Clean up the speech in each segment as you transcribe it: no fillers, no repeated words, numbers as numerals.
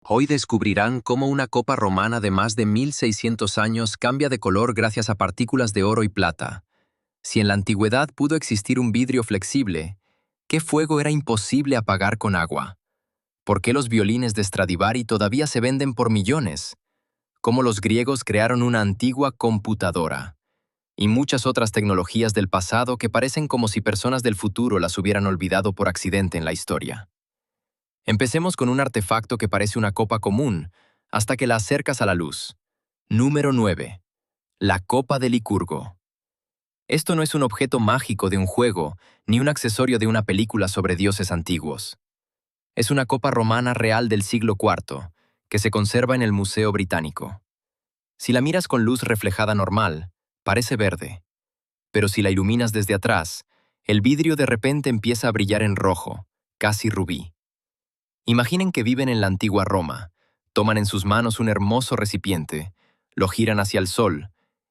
Hoy descubrirán cómo una copa romana de más de 1600 años cambia de color gracias a partículas de oro y plata. Si en la antigüedad pudo existir un vidrio flexible, ¿qué fuego era imposible apagar con agua? ¿Por qué los violines de Stradivari todavía se venden por millones? ¿Cómo los griegos crearon una antigua computadora? Y muchas otras tecnologías del pasado que parecen como si personas del futuro las hubieran olvidado por accidente en la historia. Empecemos con un artefacto que parece una copa común, hasta que la acercas a la luz. Número 9. La copa de Licurgo. Esto no es un objeto mágico de un juego, ni un accesorio de una película sobre dioses antiguos. Es una copa romana real del siglo IV, que se conserva en el Museo Británico. Si la miras con luz reflejada normal, parece verde. Pero si la iluminas desde atrás, el vidrio de repente empieza a brillar en rojo, casi rubí. Imaginen que viven en la antigua Roma, toman en sus manos un hermoso recipiente, lo giran hacia el sol,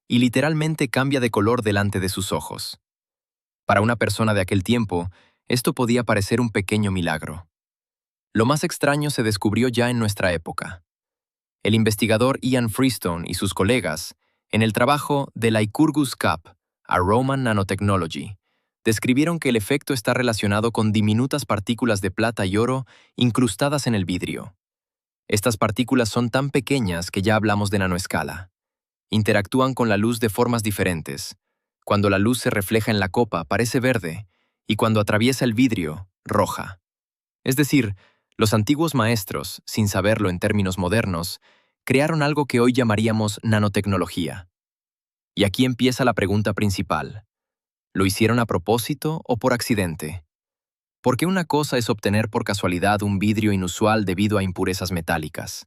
y literalmente cambia de color delante de sus ojos. Para una persona de aquel tiempo, esto podía parecer un pequeño milagro. Lo más extraño se descubrió ya en nuestra época. El investigador Ian Freestone y sus colegas, en el trabajo The Lycurgus Cup, a Roman Nanotechnology, describieron que el efecto está relacionado con diminutas partículas de plata y oro incrustadas en el vidrio. Estas partículas son tan pequeñas que ya hablamos de nanoescala. Interactúan con la luz de formas diferentes. Cuando la luz se refleja en la copa, parece verde, y cuando atraviesa el vidrio, roja. Es decir, los antiguos maestros, sin saberlo en términos modernos, crearon algo que hoy llamaríamos nanotecnología. Y aquí empieza la pregunta principal. ¿Lo hicieron a propósito o por accidente? Porque una cosa es obtener por casualidad un vidrio inusual debido a impurezas metálicas.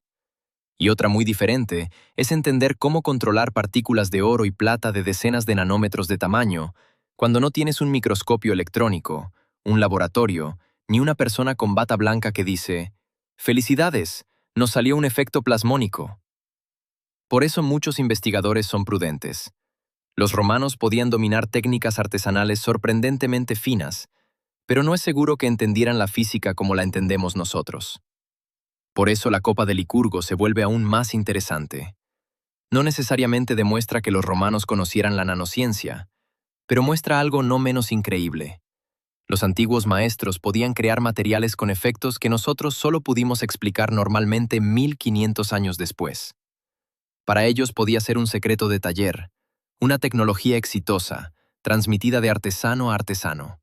Y otra muy diferente es entender cómo controlar partículas de oro y plata de decenas de nanómetros de tamaño cuando no tienes un microscopio electrónico, un laboratorio, ni una persona con bata blanca que dice «¡Felicidades! Nos salió un efecto plasmónico». Por eso muchos investigadores son prudentes. Los romanos podían dominar técnicas artesanales sorprendentemente finas, pero no es seguro que entendieran la física como la entendemos nosotros. Por eso la copa de Licurgo se vuelve aún más interesante. No necesariamente demuestra que los romanos conocieran la nanociencia, pero muestra algo no menos increíble. Los antiguos maestros podían crear materiales con efectos que nosotros solo pudimos explicar normalmente 1500 años después. Para ellos podía ser un secreto de taller, una tecnología exitosa, transmitida de artesano a artesano.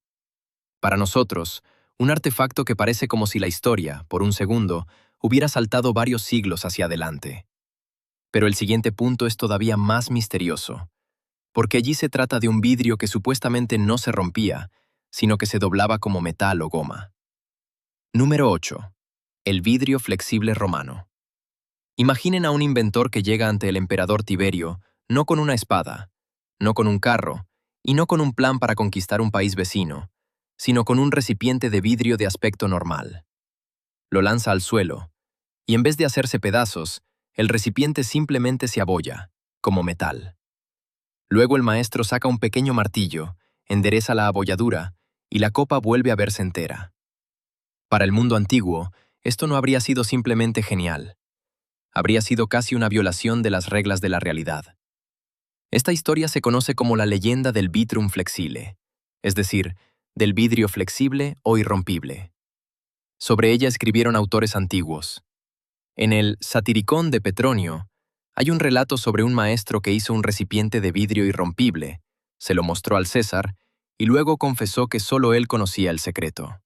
Para nosotros, un artefacto que parece como si la historia, por un segundo, hubiera saltado varios siglos hacia adelante. Pero el siguiente punto es todavía más misterioso, porque allí se trata de un vidrio que supuestamente no se rompía, sino que se doblaba como metal o goma. Número 8. El vidrio flexible romano. Imaginen a un inventor que llega ante el emperador Tiberio, no con una espada, no con un carro, y no con un plan para conquistar un país vecino, sino con un recipiente de vidrio de aspecto normal. Lo lanza al suelo, y en vez de hacerse pedazos, el recipiente simplemente se abolla, como metal. Luego el maestro saca un pequeño martillo, endereza la abolladura, y la copa vuelve a verse entera. Para el mundo antiguo, esto no habría sido simplemente genial. Habría sido casi una violación de las reglas de la realidad. Esta historia se conoce como la leyenda del vitrum flexile, es decir, del vidrio flexible o irrompible. Sobre ella escribieron autores antiguos. En el Satiricón de Petronio, hay un relato sobre un maestro que hizo un recipiente de vidrio irrompible, se lo mostró al César, y luego confesó que solo él conocía el secreto.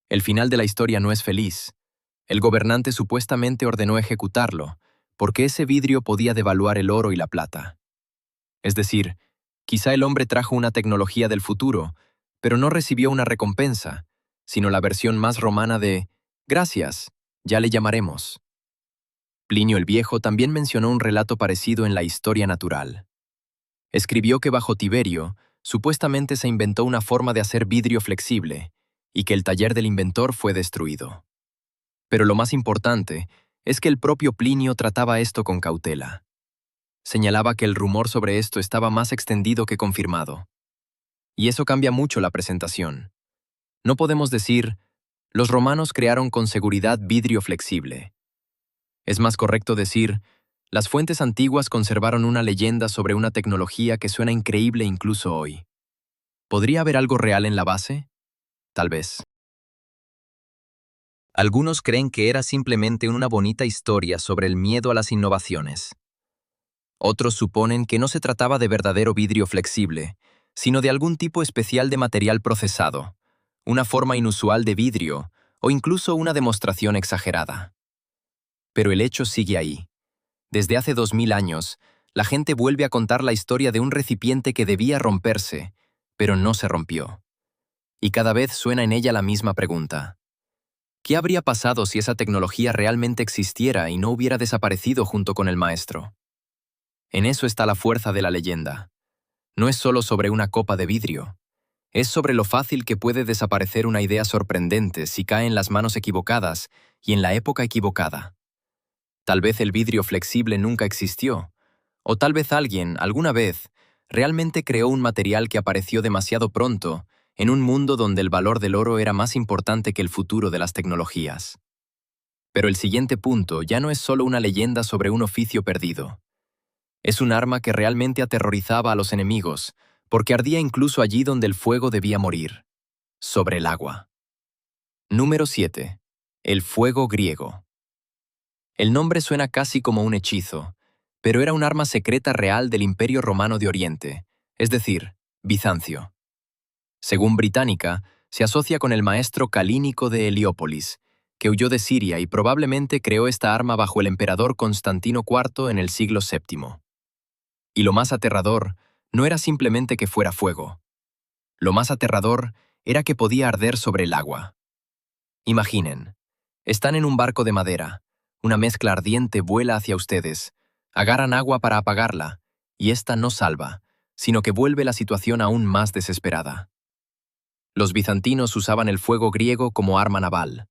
El final de la historia no es feliz. El gobernante supuestamente ordenó ejecutarlo, porque ese vidrio podía devaluar el oro y la plata. Es decir, quizá el hombre trajo una tecnología del futuro, pero no recibió una recompensa, sino la versión más romana de «Gracias, ya le llamaremos». Plinio el Viejo también mencionó un relato parecido en la Historia Natural. Escribió que bajo Tiberio, supuestamente se inventó una forma de hacer vidrio flexible, y que el taller del inventor fue destruido. Pero lo más importante es que el propio Plinio trataba esto con cautela. Señalaba que el rumor sobre esto estaba más extendido que confirmado. Y eso cambia mucho la presentación. No podemos decir, los romanos crearon con seguridad vidrio flexible. Es más correcto decir, las fuentes antiguas conservaron una leyenda sobre una tecnología que suena increíble incluso hoy. ¿Podría haber algo real en la base? Tal vez. Algunos creen que era simplemente una bonita historia sobre el miedo a las innovaciones. Otros suponen que no se trataba de verdadero vidrio flexible, sino de algún tipo especial de material procesado, una forma inusual de vidrio o incluso una demostración exagerada. Pero el hecho sigue ahí. Desde hace 2000 años, la gente vuelve a contar la historia de un recipiente que debía romperse, pero no se rompió. Y cada vez suena en ella la misma pregunta. ¿Qué habría pasado si esa tecnología realmente existiera y no hubiera desaparecido junto con el maestro? En eso está la fuerza de la leyenda. No es solo sobre una copa de vidrio. Es sobre lo fácil que puede desaparecer una idea sorprendente si cae en las manos equivocadas y en la época equivocada. Tal vez el vidrio flexible nunca existió, o tal vez alguien, alguna vez, realmente creó un material que apareció demasiado pronto en un mundo donde el valor del oro era más importante que el futuro de las tecnologías. Pero el siguiente punto ya no es solo una leyenda sobre un oficio perdido. Es un arma que realmente aterrorizaba a los enemigos, porque ardía incluso allí donde el fuego debía morir, sobre el agua. Número 7. El fuego griego. El nombre suena casi como un hechizo, pero era un arma secreta real del Imperio Romano de Oriente, es decir, Bizancio. Según Británica, se asocia con el maestro calínico de Heliópolis, que huyó de Siria y probablemente creó esta arma bajo el emperador Constantino IV en el siglo VII. Y lo más aterrador no era simplemente que fuera fuego. Lo más aterrador era que podía arder sobre el agua. Imaginen, están en un barco de madera, una mezcla ardiente vuela hacia ustedes, agarran agua para apagarla, y esta no salva, sino que vuelve la situación aún más desesperada. Los bizantinos usaban el fuego griego como arma naval.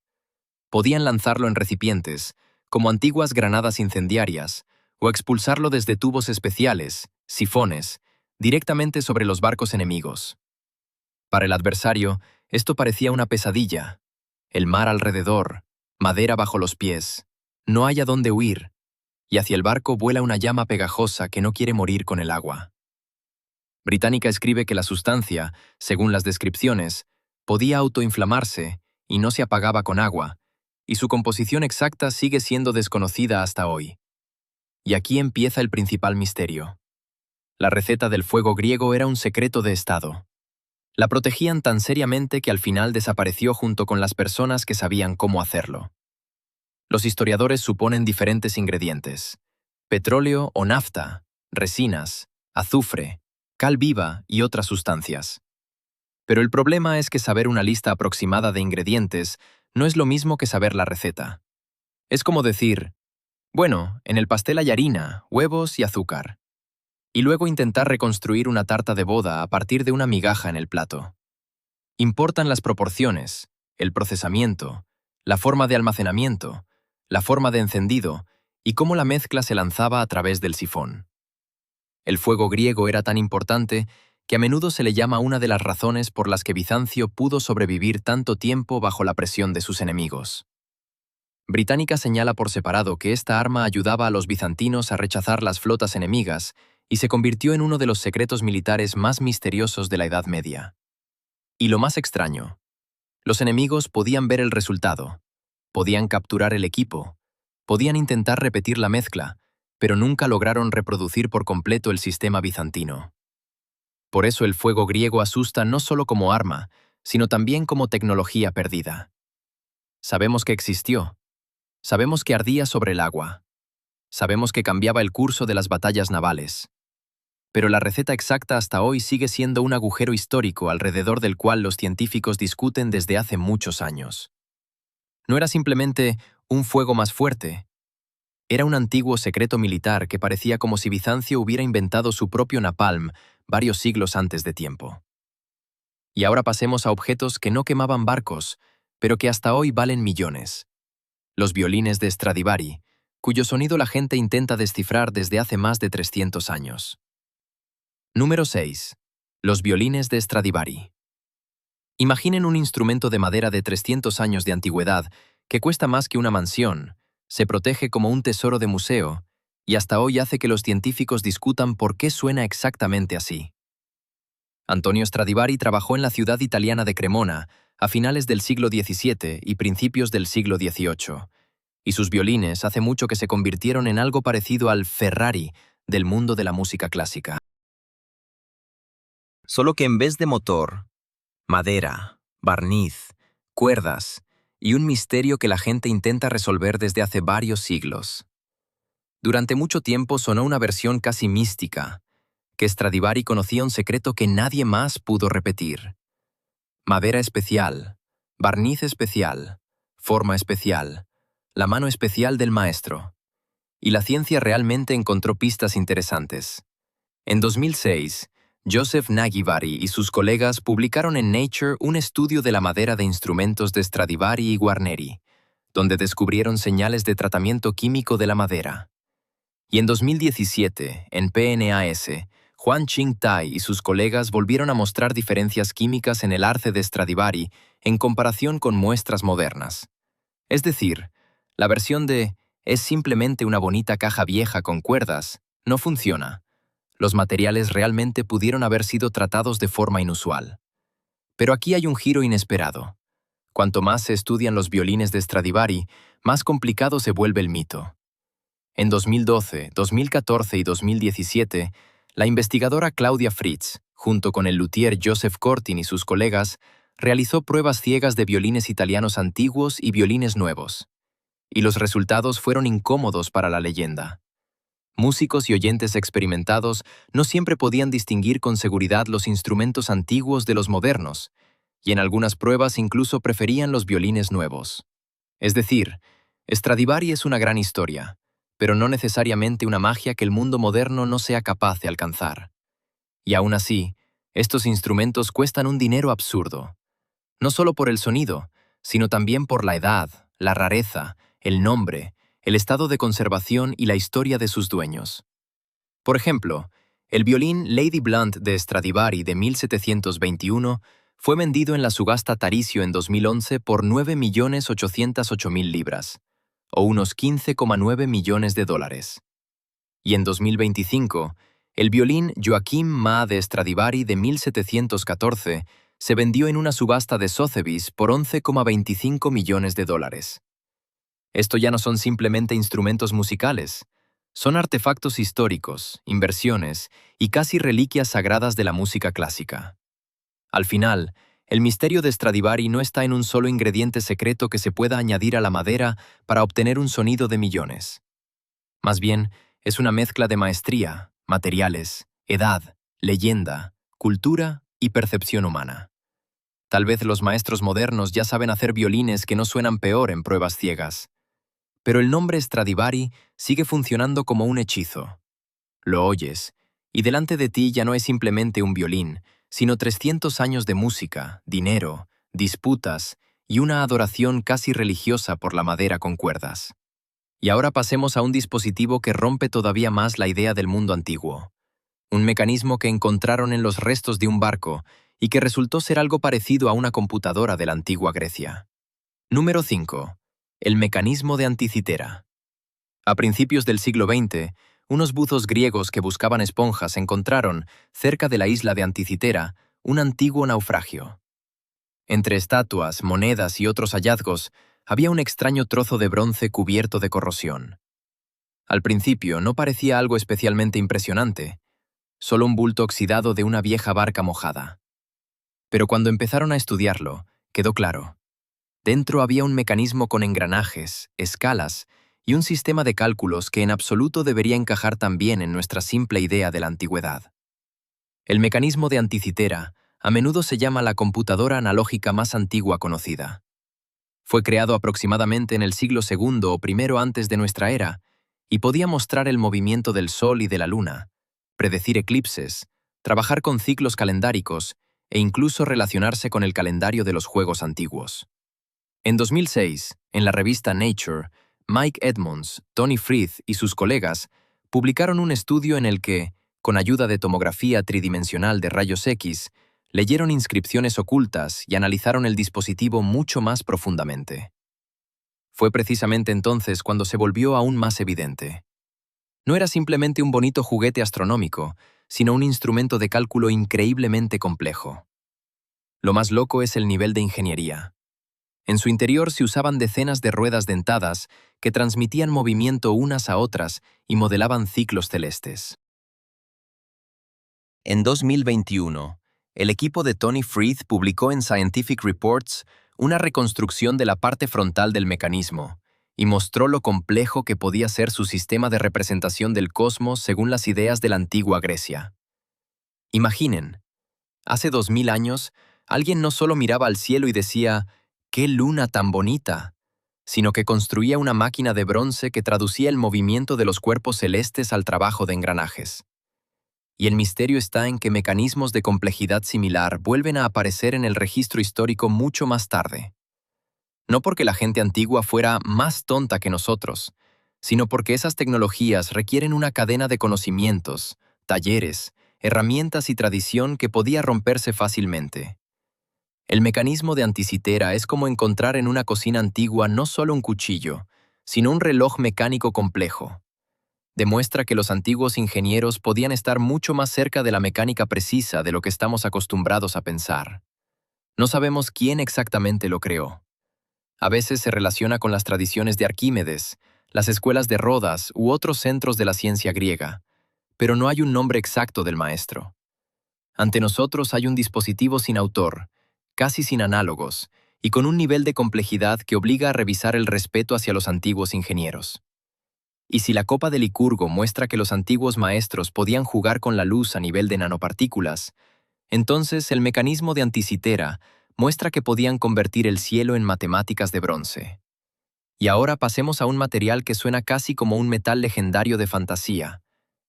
Podían lanzarlo en recipientes, como antiguas granadas incendiarias, o expulsarlo desde tubos especiales, sifones, directamente sobre los barcos enemigos. Para el adversario, esto parecía una pesadilla. El mar alrededor, madera bajo los pies, no hay a dónde huir, y hacia el barco vuela una llama pegajosa que no quiere morir con el agua. Británica escribe que la sustancia, según las descripciones, podía autoinflamarse y no se apagaba con agua, y su composición exacta sigue siendo desconocida hasta hoy. Y aquí empieza el principal misterio. La receta del fuego griego era un secreto de Estado. La protegían tan seriamente que al final desapareció junto con las personas que sabían cómo hacerlo. Los historiadores suponen diferentes ingredientes: petróleo o nafta, resinas, azufre, cal viva y otras sustancias. Pero el problema es que saber una lista aproximada de ingredientes no es lo mismo que saber la receta. Es como decir, bueno, en el pastel hay harina, huevos y azúcar. Y luego intentar reconstruir una tarta de boda a partir de una migaja en el plato. Importan las proporciones, el procesamiento, la forma de almacenamiento, la forma de encendido y cómo la mezcla se lanzaba a través del sifón. El fuego griego era tan importante que a menudo se le llama una de las razones por las que Bizancio pudo sobrevivir tanto tiempo bajo la presión de sus enemigos. Británica señala por separado que esta arma ayudaba a los bizantinos a rechazar las flotas enemigas y se convirtió en uno de los secretos militares más misteriosos de la Edad Media. Y lo más extraño, los enemigos podían ver el resultado, podían capturar el equipo, podían intentar repetir la mezcla, pero nunca lograron reproducir por completo el sistema bizantino. Por eso el fuego griego asusta no solo como arma, sino también como tecnología perdida. Sabemos que existió, sabemos que ardía sobre el agua, sabemos que cambiaba el curso de las batallas navales. Pero la receta exacta hasta hoy sigue siendo un agujero histórico alrededor del cual los científicos discuten desde hace muchos años. No era simplemente un fuego más fuerte, era un antiguo secreto militar que parecía como si Bizancio hubiera inventado su propio napalm varios siglos antes de tiempo. Y ahora pasemos a objetos que no quemaban barcos, pero que hasta hoy valen millones. Los violines de Stradivari, cuyo sonido la gente intenta descifrar desde hace más de 300 años. Número 6. Los violines de Stradivari. Imaginen un instrumento de madera de 300 años de antigüedad que cuesta más que una mansión, Se protege como un tesoro de museo, y hasta hoy hace que los científicos discutan por qué suena exactamente así. Antonio Stradivari trabajó en la ciudad italiana de Cremona a finales del siglo XVII y principios del siglo XVIII, y sus violines hace mucho que se convirtieron en algo parecido al Ferrari del mundo de la música clásica. Solo que en vez de motor, madera, barniz, cuerdas y un misterio que la gente intenta resolver desde hace varios siglos. Durante mucho tiempo sonó una versión casi mística, que Stradivari conocía un secreto que nadie más pudo repetir. Madera especial, barniz especial, forma especial, la mano especial del maestro. Y la ciencia realmente encontró pistas interesantes. En 2006, Joseph Nagyvari y sus colegas publicaron en Nature un estudio de la madera de instrumentos de Stradivari y Guarneri, donde descubrieron señales de tratamiento químico de la madera. Y en 2017, en PNAS, Juan Qing-Tai y sus colegas volvieron a mostrar diferencias químicas en el arce de Stradivari en comparación con muestras modernas. Es decir, la versión de «es simplemente una bonita caja vieja con cuerdas» no funciona. Los materiales realmente pudieron haber sido tratados de forma inusual. Pero aquí hay un giro inesperado. Cuanto más se estudian los violines de Stradivari, más complicado se vuelve el mito. En 2012, 2014 y 2017, la investigadora Claudia Fritz, junto con el luthier Joseph Cortin y sus colegas, realizó pruebas ciegas de violines italianos antiguos y violines nuevos. Y los resultados fueron incómodos para la leyenda. Músicos y oyentes experimentados no siempre podían distinguir con seguridad los instrumentos antiguos de los modernos, y en algunas pruebas incluso preferían los violines nuevos. Es decir, Stradivari es una gran historia, pero no necesariamente una magia que el mundo moderno no sea capaz de alcanzar. Y aún así, estos instrumentos cuestan un dinero absurdo. No solo por el sonido, sino también por la edad, la rareza, el nombre, el estado de conservación y la historia de sus dueños. Por ejemplo, el violín Lady Blunt de Stradivari de 1721 fue vendido en la subasta Taricio en 2011 por 9.808.000 libras, o unos 15,9 millones de dólares. Y en 2025, el violín Joachim Ma de Stradivari de 1714 se vendió en una subasta de Sotheby's por 11,25 millones de dólares. Esto ya no son simplemente instrumentos musicales, son artefactos históricos, inversiones y casi reliquias sagradas de la música clásica. Al final, el misterio de Stradivari no está en un solo ingrediente secreto que se pueda añadir a la madera para obtener un sonido de millones. Más bien, es una mezcla de maestría, materiales, edad, leyenda, cultura y percepción humana. Tal vez los maestros modernos ya saben hacer violines que no suenan peor en pruebas ciegas. Pero el nombre Stradivari sigue funcionando como un hechizo. Lo oyes, y delante de ti ya no es simplemente un violín, sino 300 años de música, dinero, disputas y una adoración casi religiosa por la madera con cuerdas. Y ahora pasemos a un dispositivo que rompe todavía más la idea del mundo antiguo. Un mecanismo que encontraron en los restos de un barco y que resultó ser algo parecido a una computadora de la antigua Grecia. Número 5. El mecanismo de Anticitera. A principios del siglo XX, unos buzos griegos que buscaban esponjas encontraron, cerca de la isla de Anticitera, un antiguo naufragio. Entre estatuas, monedas y otros hallazgos, había un extraño trozo de bronce cubierto de corrosión. Al principio no parecía algo especialmente impresionante, solo un bulto oxidado de una vieja barca mojada. Pero cuando empezaron a estudiarlo, quedó claro. Dentro había un mecanismo con engranajes, escalas y un sistema de cálculos que en absoluto debería encajar también en nuestra simple idea de la antigüedad. El mecanismo de Anticitera a menudo se llama la computadora analógica más antigua conocida. Fue creado aproximadamente en el siglo II o I antes de nuestra era y podía mostrar el movimiento del Sol y de la Luna, predecir eclipses, trabajar con ciclos calendáricos e incluso relacionarse con el calendario de los juegos antiguos. En 2006, en la revista Nature, Mike Edmonds, Tony Frith y sus colegas publicaron un estudio en el que, con ayuda de tomografía tridimensional de rayos X, leyeron inscripciones ocultas y analizaron el dispositivo mucho más profundamente. Fue precisamente entonces cuando se volvió aún más evidente. No era simplemente un bonito juguete astronómico, sino un instrumento de cálculo increíblemente complejo. Lo más loco es el nivel de ingeniería. En su interior se usaban decenas de ruedas dentadas que transmitían movimiento unas a otras y modelaban ciclos celestes. En 2021, el equipo de Tony Freeth publicó en Scientific Reports una reconstrucción de la parte frontal del mecanismo y mostró lo complejo que podía ser su sistema de representación del cosmos según las ideas de la antigua Grecia. Imaginen, hace 2000 años, alguien no solo miraba al cielo y decía, ¡qué luna tan bonita!, sino que construía una máquina de bronce que traducía el movimiento de los cuerpos celestes al trabajo de engranajes. Y el misterio está en que mecanismos de complejidad similar vuelven a aparecer en el registro histórico mucho más tarde. No porque la gente antigua fuera más tonta que nosotros, sino porque esas tecnologías requieren una cadena de conocimientos, talleres, herramientas y tradición que podía romperse fácilmente. El mecanismo de anticitera es como encontrar en una cocina antigua no solo un cuchillo, sino un reloj mecánico complejo. Demuestra que los antiguos ingenieros podían estar mucho más cerca de la mecánica precisa de lo que estamos acostumbrados a pensar. No sabemos quién exactamente lo creó. A veces se relaciona con las tradiciones de Arquímedes, las escuelas de Rodas u otros centros de la ciencia griega, pero no hay un nombre exacto del maestro. Ante nosotros hay un dispositivo sin autor, casi sin análogos, y con un nivel de complejidad que obliga a revisar el respeto hacia los antiguos ingenieros. Y si la copa de Licurgo muestra que los antiguos maestros podían jugar con la luz a nivel de nanopartículas, entonces el mecanismo de anticitera muestra que podían convertir el cielo en matemáticas de bronce. Y ahora pasemos a un material que suena casi como un metal legendario de fantasía,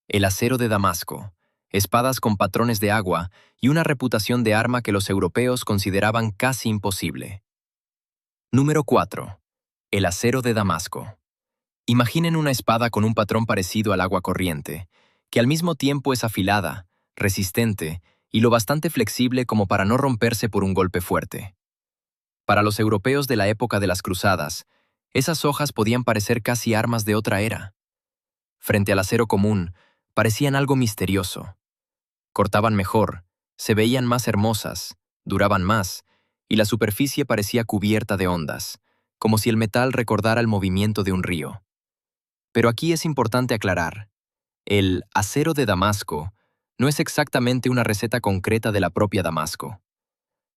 el acero de Damasco, espadas con patrones de agua y una reputación de arma que los europeos consideraban casi imposible. Número 4. El acero de Damasco. Imaginen una espada con un patrón parecido al agua corriente, que al mismo tiempo es afilada, resistente y lo bastante flexible como para no romperse por un golpe fuerte. Para los europeos de la época de las cruzadas, esas hojas podían parecer casi armas de otra era. Frente al acero común, parecían algo misterioso. Cortaban mejor, se veían más hermosas, duraban más, y la superficie parecía cubierta de ondas, como si el metal recordara el movimiento de un río. Pero aquí es importante aclarar, el acero de Damasco no es exactamente una receta concreta de la propia Damasco.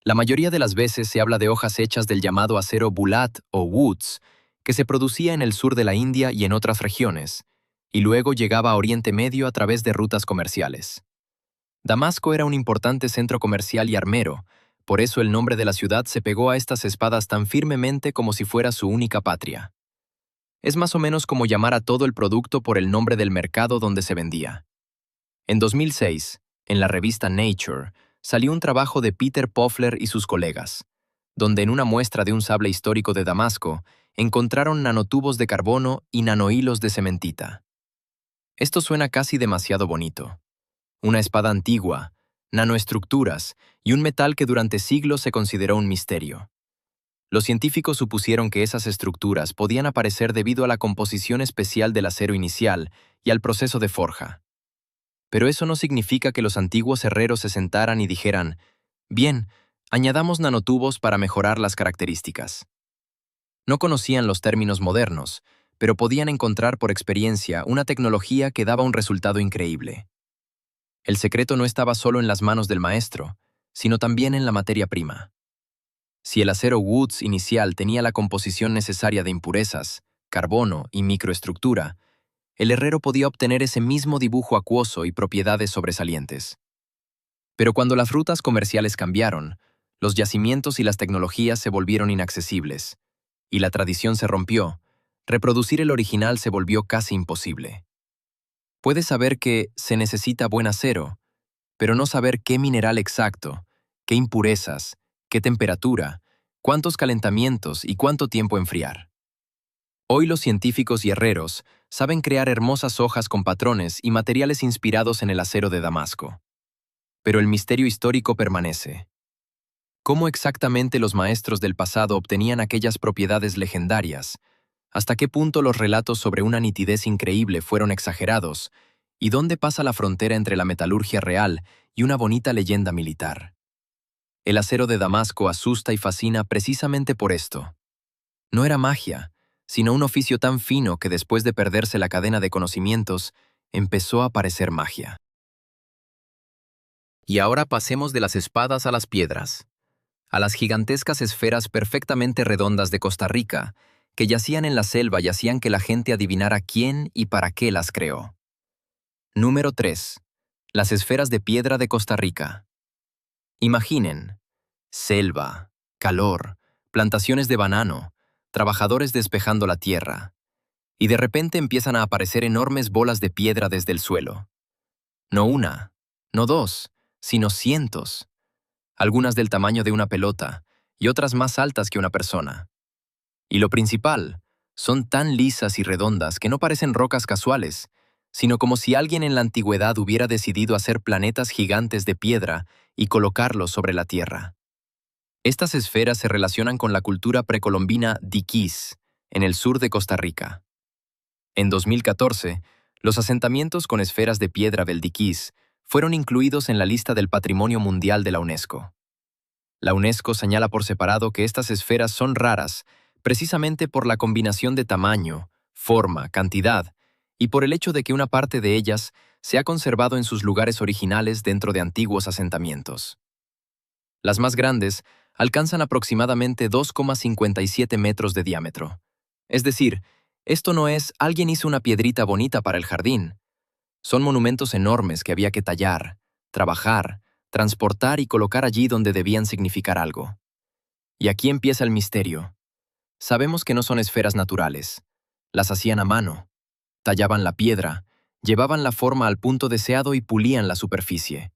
La mayoría de las veces se habla de hojas hechas del llamado acero Bulat o Woods, que se producía en el sur de la India y en otras regiones, y luego llegaba a Oriente Medio a través de rutas comerciales. Damasco era un importante centro comercial y armero, por eso el nombre de la ciudad se pegó a estas espadas tan firmemente como si fuera su única patria. Es más o menos como llamar a todo el producto por el nombre del mercado donde se vendía. En 2006, en la revista Nature, salió un trabajo de Peter Pofler y sus colegas, donde en una muestra de un sable histórico de Damasco encontraron nanotubos de carbono y nanohilos de cementita. Esto suena casi demasiado bonito. Una espada antigua, nanoestructuras y un metal que durante siglos se consideró un misterio. Los científicos supusieron que esas estructuras podían aparecer debido a la composición especial del acero inicial y al proceso de forja. Pero eso no significa que los antiguos herreros se sentaran y dijeran, bien, añadamos nanotubos para mejorar las características. No conocían los términos modernos, pero podían encontrar por experiencia una tecnología que daba un resultado increíble. El secreto no estaba solo en las manos del maestro, sino también en la materia prima. Si el acero Woods inicial tenía la composición necesaria de impurezas, carbono y microestructura, el herrero podía obtener ese mismo dibujo acuoso y propiedades sobresalientes. Pero cuando las rutas comerciales cambiaron, los yacimientos y las tecnologías se volvieron inaccesibles, y la tradición se rompió, reproducir el original se volvió casi imposible. Puedes saber que se necesita buen acero, pero no saber qué mineral exacto, qué impurezas, qué temperatura, cuántos calentamientos y cuánto tiempo enfriar. Hoy los científicos y herreros saben crear hermosas hojas con patrones y materiales inspirados en el acero de Damasco. Pero el misterio histórico permanece. ¿Cómo exactamente los maestros del pasado obtenían aquellas propiedades legendarias, ¿Hasta qué punto los relatos sobre una nitidez increíble fueron exagerados? ¿Y dónde pasa la frontera entre la metalurgia real y una bonita leyenda militar? El acero de Damasco asusta y fascina precisamente por esto. No era magia, sino un oficio tan fino que después de perderse la cadena de conocimientos, empezó a parecer magia. Y ahora pasemos de las espadas a las piedras, a las gigantescas esferas perfectamente redondas de Costa Rica, que yacían en la selva y hacían que la gente adivinara quién y para qué las creó. Número 3. Las esferas de piedra de Costa Rica. Imaginen: selva, calor, plantaciones de banano, trabajadores despejando la tierra, y de repente empiezan a aparecer enormes bolas de piedra desde el suelo. No una, no dos, sino cientos, algunas del tamaño de una pelota y otras más altas que una persona. Y lo principal, son tan lisas y redondas que no parecen rocas casuales, sino como si alguien en la antigüedad hubiera decidido hacer planetas gigantes de piedra y colocarlos sobre la Tierra. Estas esferas se relacionan con la cultura precolombina diquís, en el sur de Costa Rica. En 2014, los asentamientos con esferas de piedra del diquís fueron incluidos en la lista del Patrimonio Mundial de la UNESCO. La UNESCO señala por separado que estas esferas son raras precisamente por la combinación de tamaño, forma, cantidad, y por el hecho de que una parte de ellas se ha conservado en sus lugares originales dentro de antiguos asentamientos. Las más grandes alcanzan aproximadamente 2,57 metros de diámetro. Es decir, esto no es "alguien hizo una piedrita bonita para el jardín". Son monumentos enormes que había que tallar, trabajar, transportar y colocar allí donde debían significar algo. Y aquí empieza el misterio. Sabemos que no son esferas naturales. Las hacían a mano. Tallaban la piedra, llevaban la forma al punto deseado y pulían la superficie.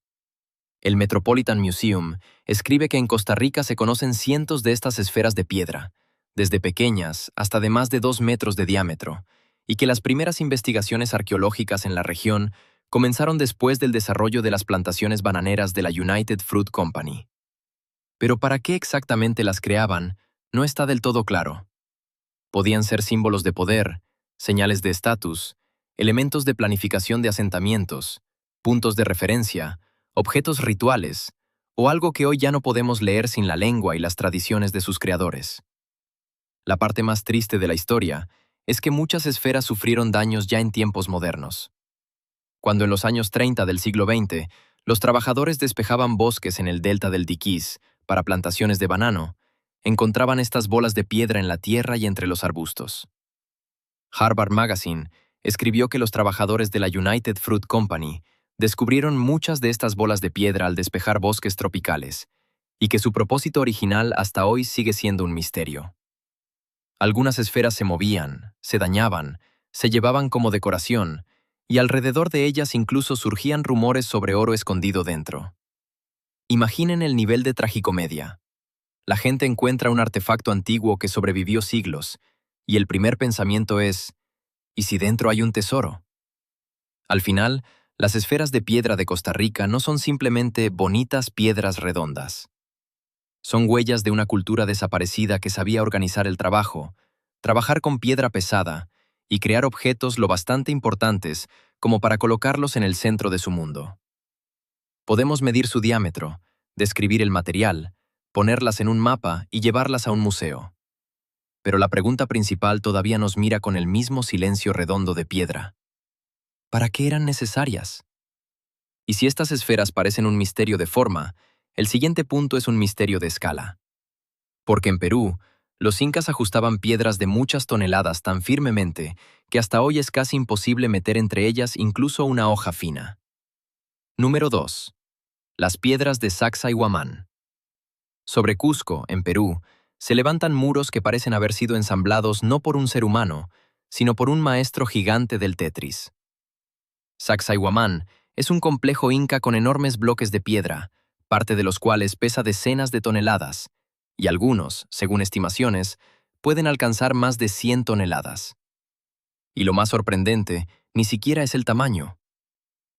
El Metropolitan Museum escribe que en Costa Rica se conocen cientos de estas esferas de piedra, desde pequeñas hasta de más de 2 metros de diámetro, y que las primeras investigaciones arqueológicas en la región comenzaron después del desarrollo de las plantaciones bananeras de la United Fruit Company. Pero ¿para qué exactamente las creaban? No está del todo claro. Podían ser símbolos de poder, señales de estatus, elementos de planificación de asentamientos, puntos de referencia, objetos rituales, o algo que hoy ya no podemos leer sin la lengua y las tradiciones de sus creadores. La parte más triste de la historia es que muchas esferas sufrieron daños ya en tiempos modernos. Cuando en los años 30 del siglo XX, los trabajadores despejaban bosques en el delta del Diquís para plantaciones de banano, encontraban estas bolas de piedra en la tierra y entre los arbustos. Harvard Magazine escribió que los trabajadores de la United Fruit Company descubrieron muchas de estas bolas de piedra al despejar bosques tropicales, y que su propósito original hasta hoy sigue siendo un misterio. Algunas esferas se movían, se dañaban, se llevaban como decoración, y alrededor de ellas incluso surgían rumores sobre oro escondido dentro. Imaginen el nivel de tragicomedia. La gente encuentra un artefacto antiguo que sobrevivió siglos, y el primer pensamiento es: ¿y si dentro hay un tesoro? Al final, las esferas de piedra de Costa Rica no son simplemente bonitas piedras redondas. Son huellas de una cultura desaparecida que sabía organizar el trabajo, trabajar con piedra pesada y crear objetos lo bastante importantes como para colocarlos en el centro de su mundo. Podemos medir su diámetro, describir el material, ponerlas en un mapa y llevarlas a un museo. Pero la pregunta principal todavía nos mira con el mismo silencio redondo de piedra. ¿Para qué eran necesarias? Y si estas esferas parecen un misterio de forma, el siguiente punto es un misterio de escala. Porque en Perú, los incas ajustaban piedras de muchas toneladas tan firmemente que hasta hoy es casi imposible meter entre ellas incluso una hoja fina. Número 2. Las piedras de Sacsayhuamán. Sobre Cusco, en Perú, se levantan muros que parecen haber sido ensamblados no por un ser humano, sino por un maestro gigante del Tetris. Sacsayhuamán es un complejo inca con enormes bloques de piedra, parte de los cuales pesa decenas de toneladas, y algunos, según estimaciones, pueden alcanzar más de 100 toneladas. Y lo más sorprendente, ni siquiera es el tamaño.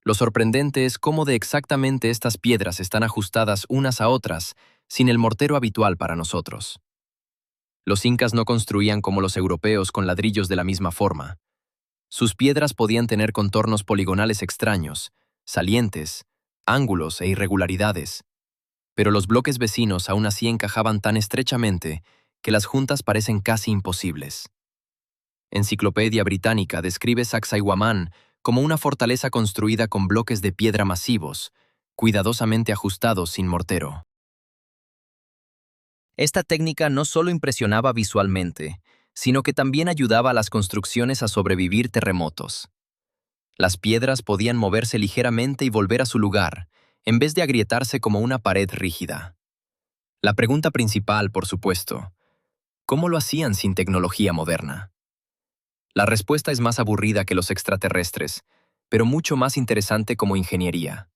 Lo sorprendente es cómo de exactamente estas piedras están ajustadas unas a otras, sin el mortero habitual para nosotros. Los incas no construían como los europeos con ladrillos de la misma forma. Sus piedras podían tener contornos poligonales extraños, salientes, ángulos e irregularidades, pero los bloques vecinos aún así encajaban tan estrechamente que las juntas parecen casi imposibles. Enciclopedia Británica describe Sacsayhuamán como una fortaleza construida con bloques de piedra masivos, cuidadosamente ajustados sin mortero. Esta técnica no solo impresionaba visualmente, sino que también ayudaba a las construcciones a sobrevivir terremotos. Las piedras podían moverse ligeramente y volver a su lugar, en vez de agrietarse como una pared rígida. La pregunta principal, por supuesto, ¿cómo lo hacían sin tecnología moderna? La respuesta es más aburrida que los extraterrestres, pero mucho más interesante como ingeniería.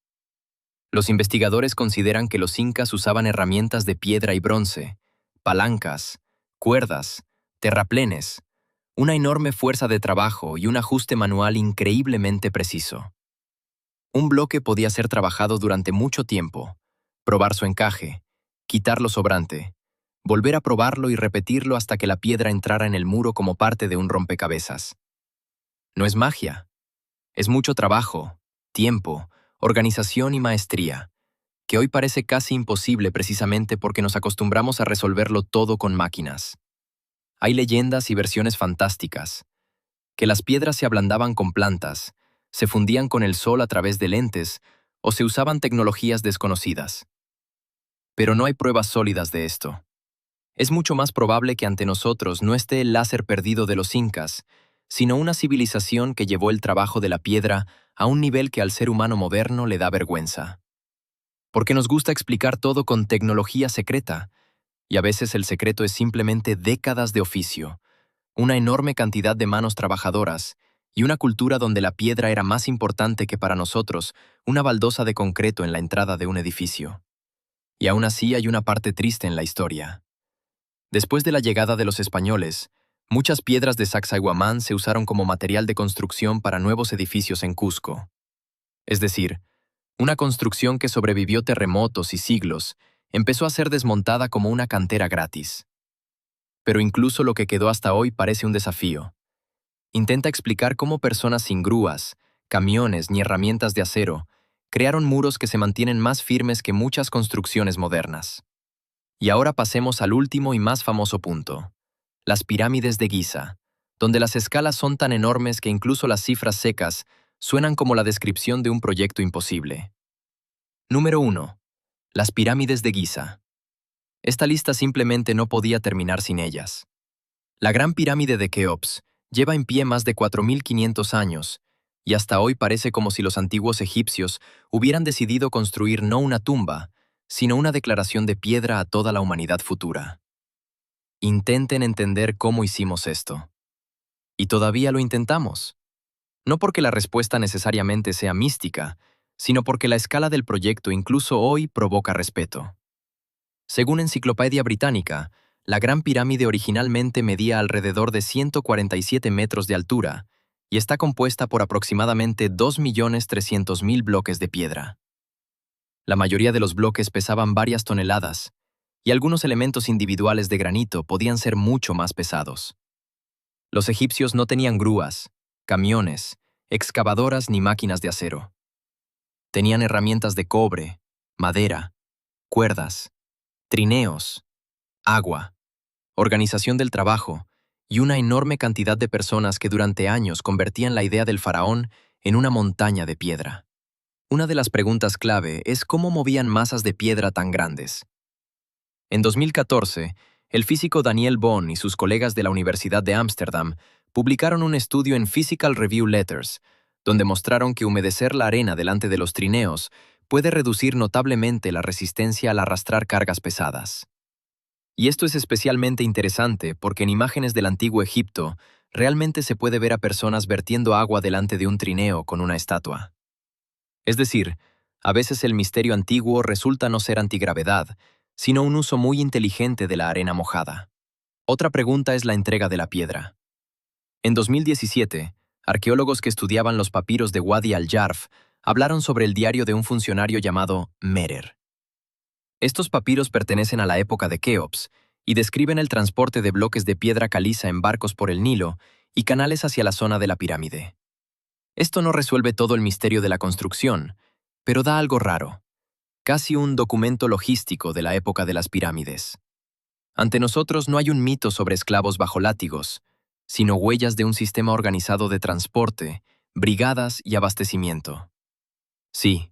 Los investigadores consideran que los incas usaban herramientas de piedra y bronce, palancas, cuerdas, terraplenes, una enorme fuerza de trabajo y un ajuste manual increíblemente preciso. Un bloque podía ser trabajado durante mucho tiempo, probar su encaje, quitar lo sobrante, volver a probarlo y repetirlo hasta que la piedra entrara en el muro como parte de un rompecabezas. No es magia, es mucho trabajo, tiempo, organización y maestría, que hoy parece casi imposible precisamente porque nos acostumbramos a resolverlo todo con máquinas. Hay leyendas y versiones fantásticas, que las piedras se ablandaban con plantas, se fundían con el sol a través de lentes o se usaban tecnologías desconocidas. Pero no hay pruebas sólidas de esto. Es mucho más probable que ante nosotros no esté el láser perdido de los incas, sino una civilización que llevó el trabajo de la piedra a un nivel que al ser humano moderno le da vergüenza. Porque nos gusta explicar todo con tecnología secreta, y a veces el secreto es simplemente décadas de oficio, una enorme cantidad de manos trabajadoras y una cultura donde la piedra era más importante que para nosotros una baldosa de concreto en la entrada de un edificio. Y aún así hay una parte triste en la historia. Después de la llegada de los españoles, muchas piedras de Sacsayhuamán se usaron como material de construcción para nuevos edificios en Cusco. Es decir, una construcción que sobrevivió terremotos y siglos empezó a ser desmontada como una cantera gratis. Pero incluso lo que quedó hasta hoy parece un desafío. Intenta explicar cómo personas sin grúas, camiones ni herramientas de acero crearon muros que se mantienen más firmes que muchas construcciones modernas. Y ahora pasemos al último y más famoso punto: las pirámides de Giza, donde las escalas son tan enormes que incluso las cifras secas suenan como la descripción de un proyecto imposible. Número 1. Las pirámides de Giza. Esta lista simplemente no podía terminar sin ellas. La Gran Pirámide de Keops lleva en pie más de 4.500 años, y hasta hoy parece como si los antiguos egipcios hubieran decidido construir no una tumba, sino una declaración de piedra a toda la humanidad futura. Intenten entender cómo hicimos esto. Y todavía lo intentamos. No porque la respuesta necesariamente sea mística, sino porque la escala del proyecto incluso hoy provoca respeto. Según Enciclopedia Británica, la Gran Pirámide originalmente medía alrededor de 147 metros de altura y está compuesta por aproximadamente 2.300.000 bloques de piedra. La mayoría de los bloques pesaban varias toneladas, y algunos elementos individuales de granito podían ser mucho más pesados. Los egipcios no tenían grúas, camiones, excavadoras ni máquinas de acero. Tenían herramientas de cobre, madera, cuerdas, trineos, agua, organización del trabajo y una enorme cantidad de personas que durante años convertían la idea del faraón en una montaña de piedra. Una de las preguntas clave es cómo movían masas de piedra tan grandes. En 2014, el físico Daniel Bohr y sus colegas de la Universidad de Ámsterdam publicaron un estudio en Physical Review Letters, donde mostraron que humedecer la arena delante de los trineos puede reducir notablemente la resistencia al arrastrar cargas pesadas. Y esto es especialmente interesante porque en imágenes del antiguo Egipto realmente se puede ver a personas vertiendo agua delante de un trineo con una estatua. Es decir, a veces el misterio antiguo resulta no ser antigravedad, sino un uso muy inteligente de la arena mojada. Otra pregunta es la entrega de la piedra. En 2017, arqueólogos que estudiaban los papiros de Wadi al-Jarf hablaron sobre el diario de un funcionario llamado Merer. Estos papiros pertenecen a la época de Keops y describen el transporte de bloques de piedra caliza en barcos por el Nilo y canales hacia la zona de la pirámide. Esto no resuelve todo el misterio de la construcción, pero da algo raro, casi un documento logístico de la época de las pirámides. Ante nosotros no hay un mito sobre esclavos bajo látigos, sino huellas de un sistema organizado de transporte, brigadas y abastecimiento. Sí,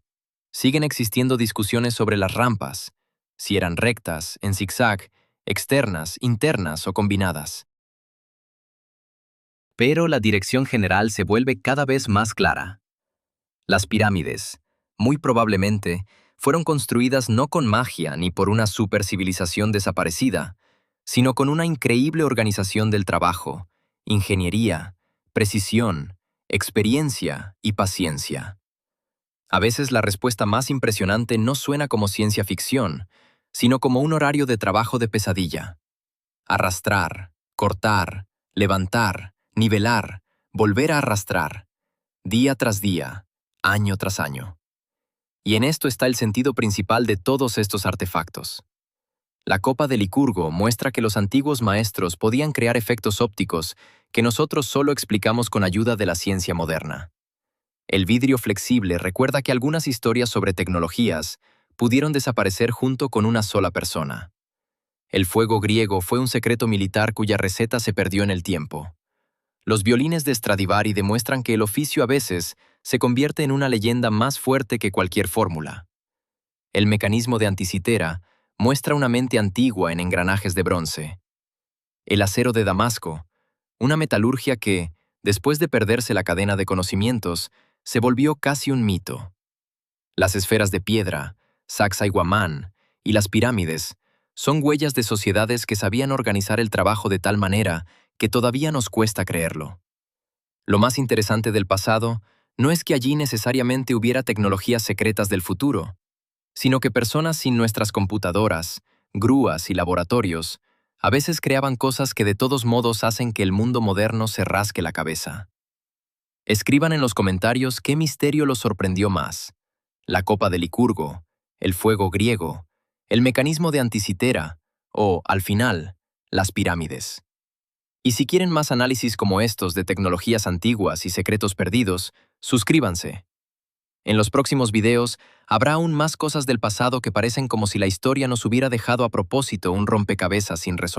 siguen existiendo discusiones sobre las rampas, si eran rectas, en zigzag, externas, internas o combinadas. Pero la dirección general se vuelve cada vez más clara. Las pirámides, muy probablemente, fueron construidas no con magia ni por una supercivilización desaparecida, sino con una increíble organización del trabajo, ingeniería, precisión, experiencia y paciencia. A veces la respuesta más impresionante no suena como ciencia ficción, sino como un horario de trabajo de pesadilla. Arrastrar, cortar, levantar, nivelar, volver a arrastrar, día tras día, año tras año. Y en esto está el sentido principal de todos estos artefactos. La copa de Licurgo muestra que los antiguos maestros podían crear efectos ópticos que nosotros solo explicamos con ayuda de la ciencia moderna. El vidrio flexible recuerda que algunas historias sobre tecnologías pudieron desaparecer junto con una sola persona. El fuego griego fue un secreto militar cuya receta se perdió en el tiempo. Los violines de Stradivari demuestran que el oficio a veces se convierte en una leyenda más fuerte que cualquier fórmula. El mecanismo de Anticitera muestra una mente antigua en engranajes de bronce. El acero de Damasco, una metalurgia que, después de perderse la cadena de conocimientos, se volvió casi un mito. Las esferas de piedra, Sacsayhuamán y las pirámides son huellas de sociedades que sabían organizar el trabajo de tal manera que todavía nos cuesta creerlo. Lo más interesante del pasado no es que allí necesariamente hubiera tecnologías secretas del futuro, sino que personas sin nuestras computadoras, grúas y laboratorios a veces creaban cosas que de todos modos hacen que el mundo moderno se rasque la cabeza. Escriban en los comentarios qué misterio los sorprendió más: la copa de Licurgo, el fuego griego, el mecanismo de Anticitera o, al final, las pirámides. Y si quieren más análisis como estos de tecnologías antiguas y secretos perdidos, suscríbanse. En los próximos videos habrá aún más cosas del pasado que parecen como si la historia nos hubiera dejado a propósito un rompecabezas sin resolver.